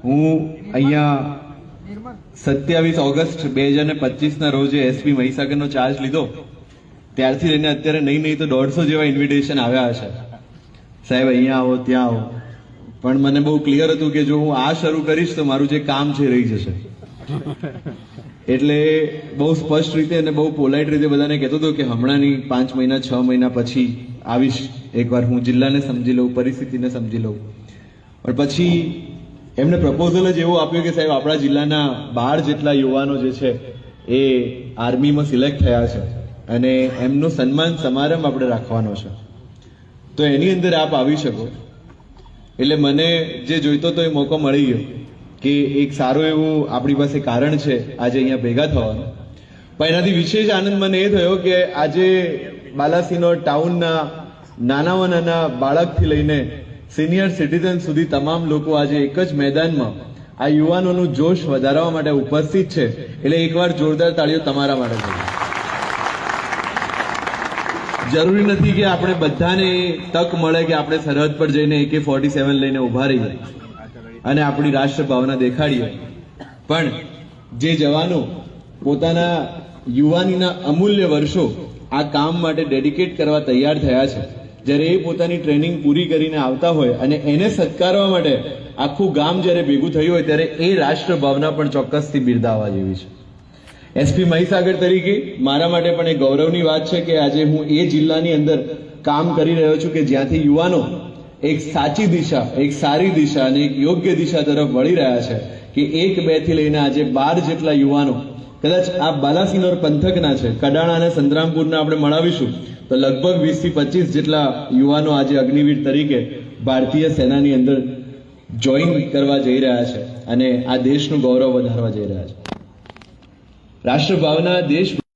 હું અહીંયા 27 ઓગસ્ટ 2025 ના રોજે એસપી મહીસાગરનો ચાર્જ લીધો ત્યારથી લઈને અત્યારે નહીં તો 150 જેવા ઇન્વિટેશન આવ્યા હશે, સાહેબ અહીંયા આવો ત્યાં આવો, પણ મને બહુ ક્લિયર હતું કે જો હું આ શરૂ કરીશ તો મારું જે કામ છે રહી જશે. એટલે બહુ સ્પષ્ટ રીતે અને બહુ પોલાઇટ રીતે બધાને કહેતો હતો કે હમણાંની 5 મહિના 6 મહિના પછી આવીશ, એકવાર હું જિલ્લાને સમજી લઉં, પરિસ્થિતિને સમજી લઉં. પણ પછી એમને પ્રપોઝલ જ એવો આપ્યો કે સાહેબ આપણા જિલ્લાના 12 જેટલા યુવાનો જે છે એ આર્મીમાં સિલેક્ટ થયા છે અને એમનો સન્માન સમારંભ આપણે રાખવાનો છે, તો એની અંદર આપ આવી શકો. એટલે મને જે જોઈતો તો એ મોકો મળી ગયો કે એક સારું એવું આપણી પાસે કારણ છે આજે અહીંયા ભેગા થવાનું. પણ એનાથી વિશેષ આનંદ મને એ થયો કે આજે બાલાસિનોર ટાઉનના નાનામાં નાના બાળકથી લઈને સિનિયર સિટીઝન સુધી તમામ લોકો આજે એક જ મેદાનમાં આ યુવાનોનું જોશ વધારવા માટે ઉપસ્થિત છે. એટલે એકવાર જોરદાર તાળીઓ તમારા માટે છે. જરૂરી નથી કે આપણે બધાને તક મળે કે આપણે સરહદ પર જઈને AK-47 લઈને ઉભા રહીએ અને આપણી રાષ્ટ્ર ભાવના દેખાડીએ, પણ જે જવાનો પોતાના યુવાનીના અમૂલ્ય વર્ષો આ કામ માટે ડેડિકેટ કરવા તૈયાર થયા છે, જ્યારે એ પોતાની ટ્રેનિંગ પૂરી કરીને આવતા હોય અને એને સત્કારવા માટે આખું ગામ જ્યારે ભેગું થયું હોય ત્યારે એ રાષ્ટ્ર ભાવના પણ ચોક્કસથી બિરદાવવા જેવી છે. એસપી મહીસાગર તરીકે મારા માટે પણ એ ગૌરવની વાત છે કે આજે હું એ જિલ્લાની અંદર કામ કરી રહ્યો છું કે જ્યાંથી યુવાનો એક સાચી દિશા, એક સારી દિશા અને એક યોગ્ય દિશા તરફ વળી રહ્યા છે. કે 1-2 થી લઈને આજે 12 જેટલા યુવાનો કદાચ આ બાલાસિનોર પંથકના છે, કડાણા અને સંતરામપુરના આપણે મળાવીશું તો લગભગ 20 થી 25 જેટલા યુવાનો આજે અગ્નિવીર તરીકે ભારતીય સેનાની અંદર જોઈન કરવા જઈ રહ્યા છે અને આ દેશનું ગૌરવ વધારવા જઈ રહ્યા છે. રાષ્ટ્ર ભાવના દેશ